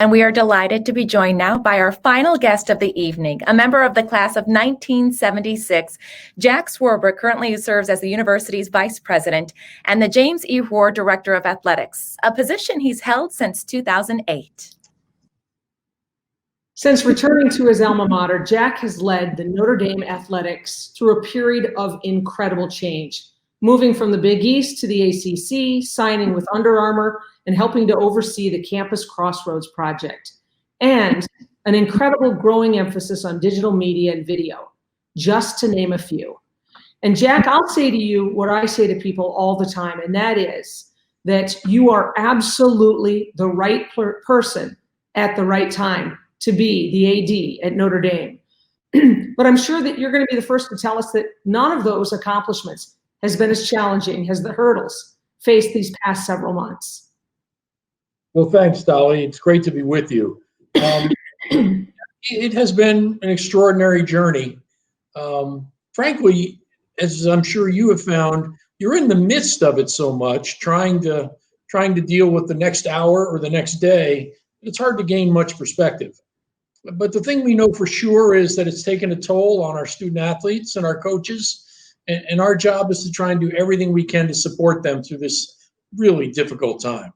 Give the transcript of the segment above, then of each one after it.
And we are delighted to be joined now by our final guest of the evening, a member of the class of 1976. Jack Swarbrick currently serves as the university's vice president and the James E. Rohr Director of Athletics, a position he's held since 2008. Since returning to his alma mater, Jack has led the Notre Dame athletics through a period of incredible change, moving from the Big East to the ACC, signing with Under Armour, and helping to oversee the Campus Crossroads project, and an incredible growing emphasis on digital media and video, just to name a few. And Jack, I'll say to you what I say to people all the time, and that is that you are absolutely the right person at the right time to be the AD at Notre Dame. But I'm sure that you're going to be the first to tell us that none of those accomplishments has been as challenging as the hurdles faced these past several months. Well, thanks, Dolly. It's great to be with you. It has been an extraordinary journey. Frankly, as I'm sure you have found, you're in the midst of it so much, trying to deal with the next hour or the next day. It's hard to gain much perspective. But the thing we know for sure is that it's taken a toll on our student athletes and our coaches. And our job is to try and do everything we can to support them through this really difficult time.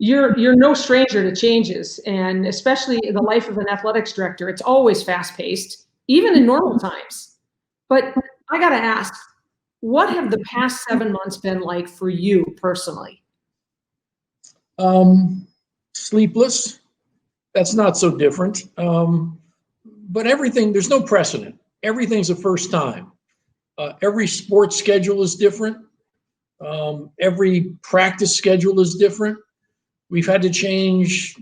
You're no stranger to changes, and especially in the life of an athletics director, it's always fast-paced, even in normal times. But I got to ask, what have the past 7 months been like for you personally? Sleepless. That's not so different. But everything, there's no precedent. Everything's a first time. Every sports schedule is different. Every practice schedule is different. We've had to change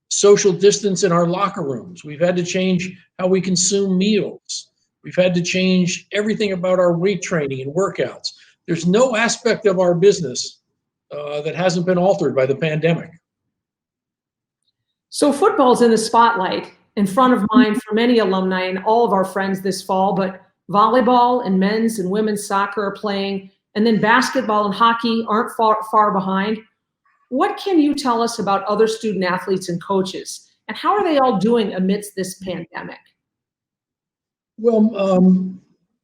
social distance in our locker rooms. We've had to change how we consume meals. We've had to change everything about our weight training and workouts. There's no aspect of our business that hasn't been altered by the pandemic. So football's in the spotlight, in front of mind for many alumni and all of our friends this fall, but volleyball and men's and women's soccer are playing, and then basketball and hockey aren't far behind. What can you tell us about other student athletes and coaches, and how are they all doing amidst this pandemic? Well,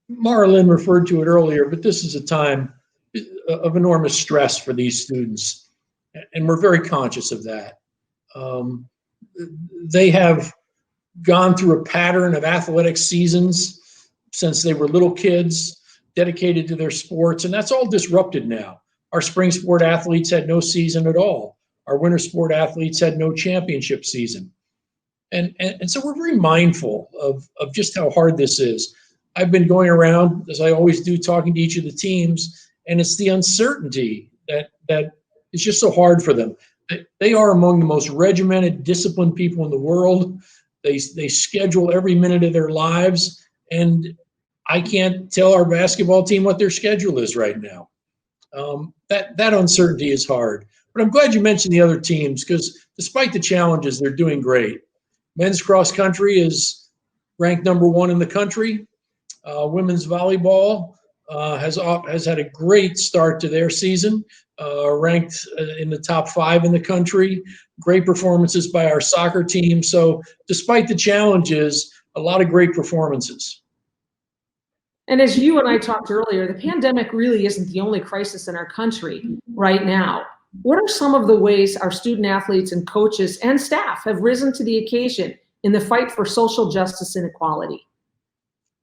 Mara Lynn referred to it earlier, but this is a time of enormous stress for these students, and we're very conscious of that. They have gone through a pattern of athletic seasons since they were little kids, dedicated to their sports, and that's all disrupted now. Our spring sport athletes had no season at all. Our winter sport athletes had no championship season. And so we're very mindful of just how hard this is. I've been going around, as I always do, talking to each of the teams, and it's the uncertainty that is just so hard for them. They are among the most regimented, disciplined people in the world. They schedule every minute of their lives, and I can't tell our basketball team what their schedule is right now. That uncertainty is hard. But I'm glad you mentioned the other teams, because despite the challenges, they're doing great. Men's cross country is ranked #1 in the country. Women's volleyball has had a great start to their season, ranked in the top 5 in the country. Great performances by our soccer team. So despite the challenges, a lot of great performances. And as you and I talked earlier, the pandemic really isn't the only crisis in our country right now. What are some of the ways our student athletes and coaches and staff have risen to the occasion in the fight for social justice and equality?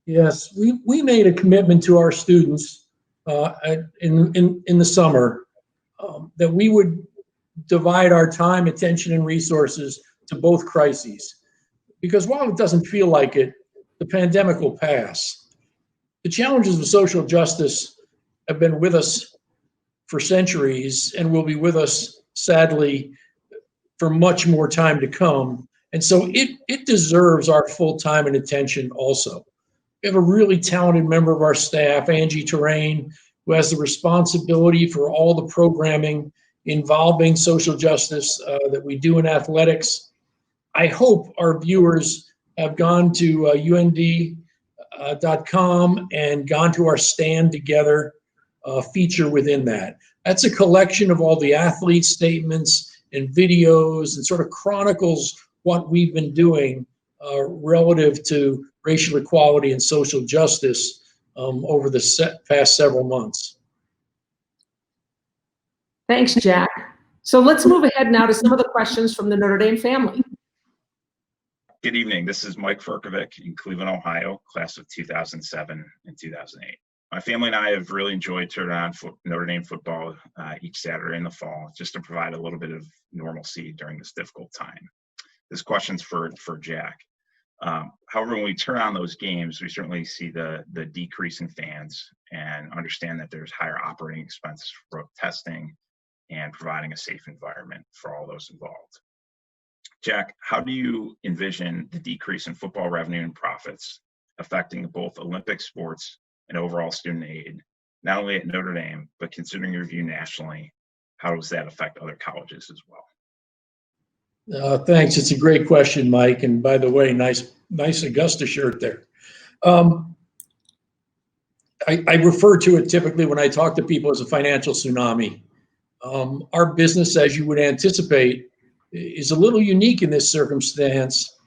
Yes, we made a commitment to our students in the summer that we would divide our time, attention, and resources to both crises. Because while it doesn't feel like it, the pandemic will pass. The challenges of social justice have been with us for centuries and will be with us, sadly, for much more time to come. And so it deserves our full time and attention also. We have a really talented member of our staff, Angie Terrain, who has the responsibility for all the programming involving social justice that we do in athletics. I hope our viewers have gone to UND.com and gone to our Stand Together feature within that. That's a collection of all the athlete statements and videos and sort of chronicles what we've been doing relative to racial equality and social justice over the past several months. Thanks, Jack. So let's move ahead now to some of the questions from the Notre Dame family. Good evening. This is Mike Furkovic in Cleveland, Ohio, class of 2007 and 2008. My family and I have really enjoyed turning on Notre Dame football each Saturday in the fall, just to provide a little bit of normalcy during this difficult time. This question's for Jack. However, when we turn on those games, we certainly see the decrease in fans and understand that there's higher operating expenses for testing and providing a safe environment for all those involved. Jack, how do you envision the decrease in football revenue and profits affecting both Olympic sports and overall student aid, not only at Notre Dame, but considering your view nationally, how does that affect other colleges as well? Thanks. It's a great question, Mike. And by the way, nice Augusta shirt there. I refer to it typically when I talk to people as a financial tsunami. Our business, as you would anticipate, is a little unique in this circumstance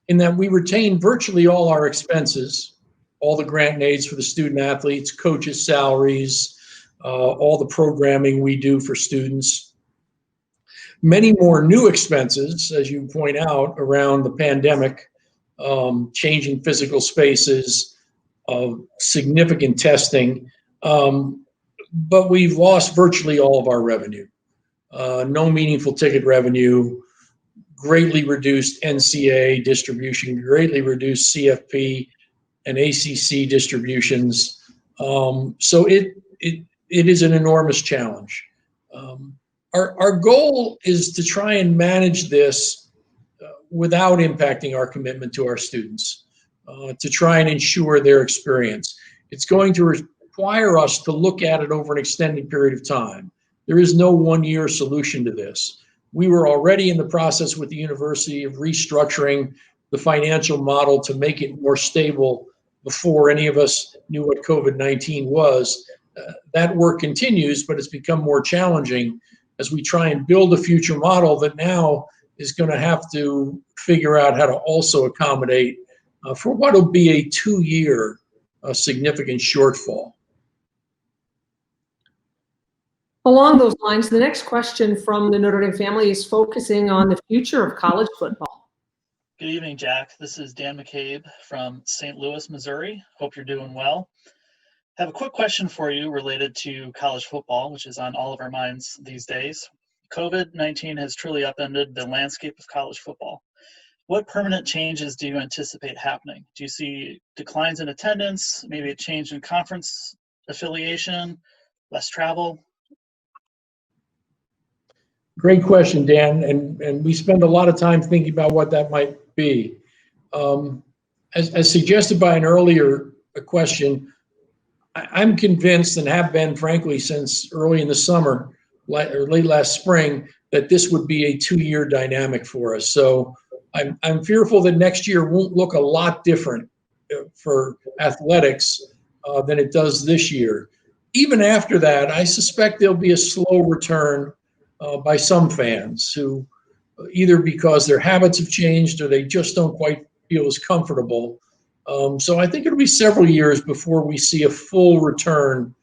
in that we retain virtually all our expenses, all the grant and aids for the student athletes, coaches' salaries, all the programming we do for students. Many more new expenses, as you point out, around the pandemic, changing physical spaces, significant testing, but we've lost virtually all of our revenue. No meaningful ticket revenue, greatly reduced NCAA distribution, greatly reduced CFP and ACC distributions. So it is an enormous challenge. Our goal is to try and manage this without impacting our commitment to our students, to try and ensure their experience. It's going to require us to look at it over an extended period of time. There is no one-year solution to this. We were already in the process with the university of restructuring the financial model to make it more stable before any of us knew what COVID-19 was. That work continues, but it's become more challenging as we try and build a future model that now is going to have to figure out how to also accommodate for what will be a 2-year significant shortfall. Along those lines, the next question from the Notre Dame family is focusing on the future of college football. Good evening, Jack. This is Dan McCabe from St. Louis, Missouri. Hope you're doing well. I have a quick question for you related to college football, which is on all of our minds these days. COVID-19 has truly upended the landscape of college football. What permanent changes do you anticipate happening? Do you see declines in attendance, maybe a change in conference affiliation, less travel? Great question, Dan, and we spend a lot of time thinking about what that might be. As suggested by an earlier question, I'm convinced and have been, frankly, since early in the summer or late last spring, that this would be a 2-year dynamic for us. So I'm fearful that next year won't look a lot different for athletics than it does this year. Even after that, I suspect there'll be a slow return by some fans who, either because their habits have changed or they just don't quite feel as comfortable. So I think it'll be several years before we see a full return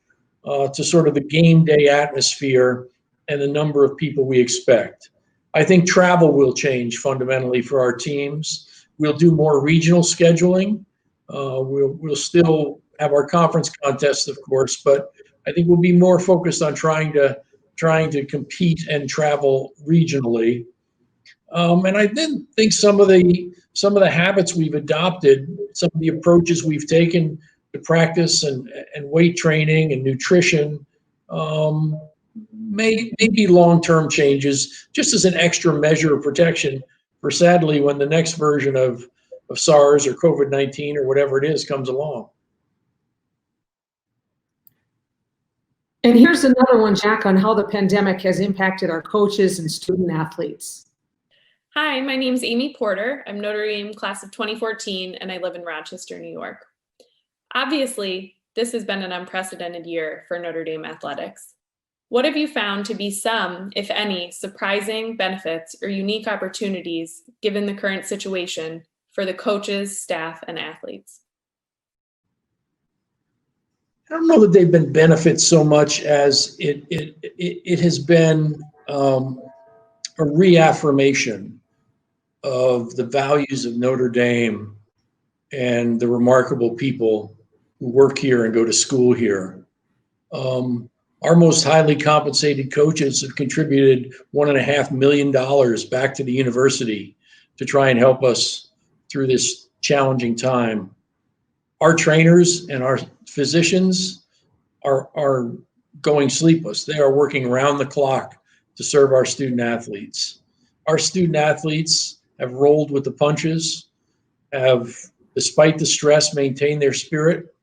to sort of the game day atmosphere and the number of people we expect. I think travel will change fundamentally for our teams. We'll do more regional scheduling. We'll still have our conference contests, of course, but I think we'll be more focused on trying to compete and travel regionally. And I then think some of the habits we've adopted, some of the approaches we've taken to practice and weight training and nutrition may be long-term changes, just as an extra measure of protection for, sadly, when the next version of SARS or COVID-19 or whatever it is comes along. And here's another one, Jack, on how the pandemic has impacted our coaches and student athletes. Hi, my name's Amy Porter. I'm Notre Dame class of 2014, and I live in Rochester, New York. Obviously, this has been an unprecedented year for Notre Dame athletics. What have you found to be some, if any, surprising benefits or unique opportunities given the current situation for the coaches, staff, and athletes? I don't know that they've been benefits so much as it has been a reaffirmation of the values of Notre Dame and the remarkable people who work here and go to school here. Our most highly compensated coaches have contributed $1.5 million back to the university to try and help us through this challenging time. Our trainers and our physicians are going sleepless. They are working around the clock to serve our student athletes. Our student athletes have rolled with the punches, have, despite the stress, maintained their spirit,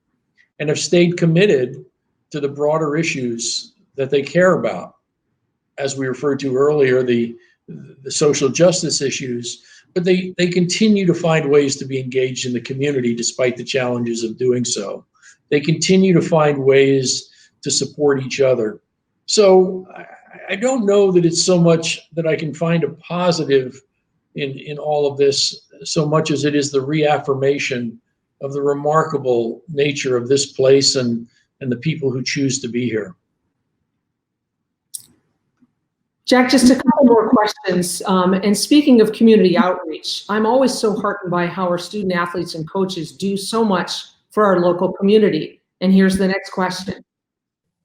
and have stayed committed to the broader issues that they care about. As we referred to earlier, the social justice issues, but they continue to find ways to be engaged in the community despite the challenges of doing so. They continue to find ways to support each other. So I don't know that it's so much that I can find a positive in all of this, so much as it is the reaffirmation of the remarkable nature of this place and the people who choose to be here. Jack, just a couple more questions. And speaking of community outreach, I'm always so heartened by how our student athletes and coaches do so much for our local community. And here's the next question.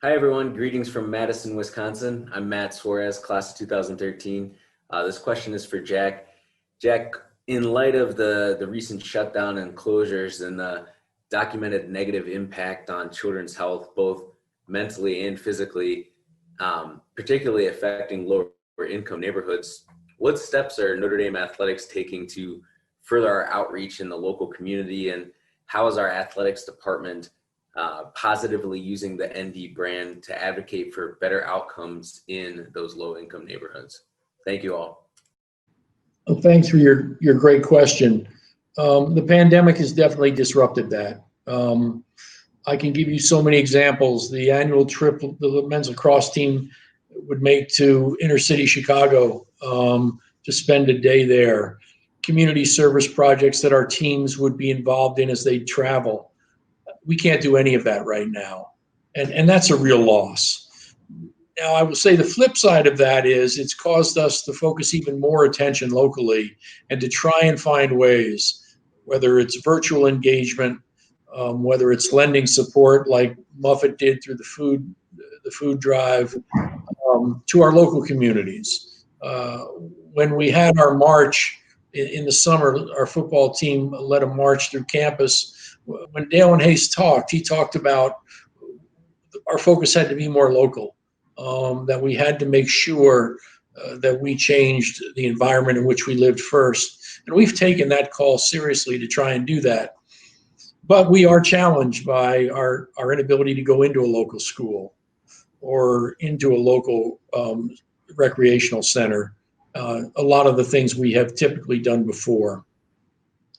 Hi, everyone. Greetings from Madison, Wisconsin. I'm Matt Suarez, class of 2013. This question is for Jack. Jack, in light of the recent shutdown and closures and the documented negative impact on children's health, both mentally and physically, particularly affecting lower income neighborhoods, what steps are Notre Dame athletics taking to further our outreach in the local community, and how is our athletics department positively using the ND brand to advocate for better outcomes in those low income neighborhoods? Thank you all. Well, thanks for your great question. The pandemic has definitely disrupted that. I can give you so many examples. The annual trip the men's lacrosse team would make to inner city Chicago to spend a day there. Community service projects that our teams would be involved in as they travel. We can't do any of that right now. And that's a real loss. Now, I will say the flip side of that is it's caused us to focus even more attention locally and to try and find ways, whether it's virtual engagement, whether it's lending support like Muffet did through the food drive, to our local communities. When we had our march in the summer, our football team led a march through campus. When Dale and Hayes talked, he talked about our focus had to be more local, that we had to make sure that we changed the environment in which we lived first. And we've taken that call seriously to try and do that. But we are challenged by our inability to go into a local school or into a local recreational center. A lot of the things we have typically done before.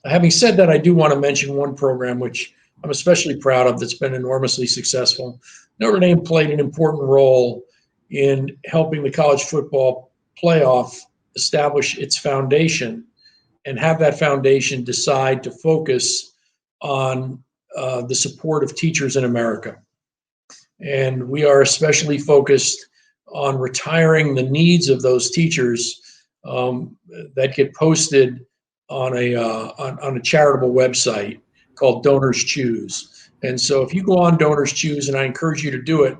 Having said that, I do want to mention one program which I'm especially proud of that's been enormously successful. Notre Dame played an important role in helping the college football playoff establish its foundation and have that foundation decide to focus on the support of teachers in America. And we are especially focused on retiring the needs of those teachers that get posted on a charitable website called Donors Choose. And so if you go on Donors Choose, and I encourage you to do it,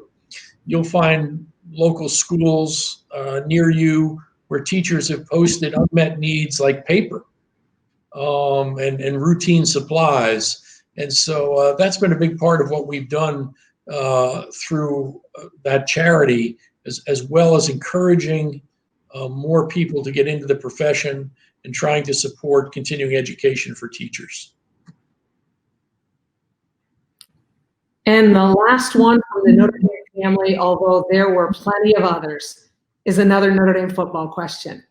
you'll find local schools near you where teachers have posted unmet needs like paper and routine supplies. And so that's been a big part of what we've done through that charity, as well as encouraging more people to get into the profession and trying to support continuing education for teachers. And the last one from the Notre Dame family, although there were plenty of others, is another Notre Dame football question.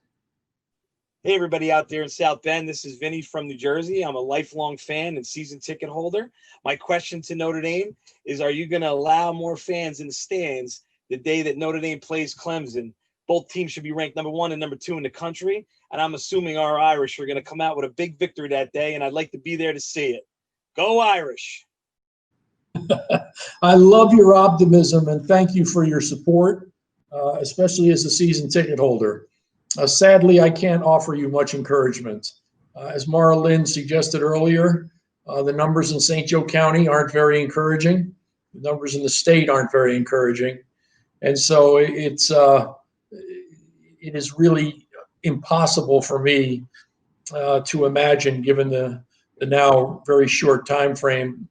Hey, everybody out there in South Bend. This is Vinny from New Jersey. I'm a lifelong fan and season ticket holder. My question to Notre Dame is, are you going to allow more fans in the stands the day that Notre Dame plays Clemson. Both teams should be ranked number 1 and number 2 in the country. And I'm assuming our Irish are going to come out with a big victory that day. And I'd like to be there to see it. Go Irish. I love your optimism and thank you for your support, especially as a season ticket holder. Sadly, I can't offer you much encouragement. As Mara Lynn suggested earlier, the numbers in St. Joe County aren't very encouraging. The numbers in the state aren't very encouraging. And so it is really impossible for me to imagine, given the now very short time frame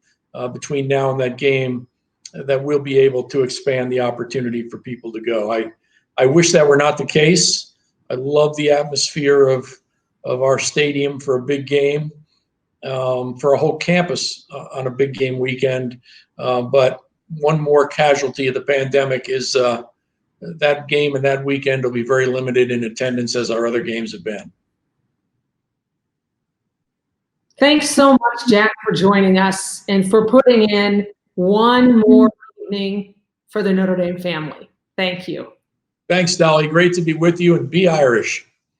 between now and that game, that we'll be able to expand the opportunity for people to go. I wish that were not the case. I love the atmosphere of our stadium for a big game, for a whole campus on a big game weekend. But one more casualty of the pandemic is that game and that weekend will be very limited in attendance, as our other games have been. Thanks so much, Jack, for joining us and for putting in one more evening for the Notre Dame family. Thank you. Thanks, Dolly. Great to be with you, and be Irish.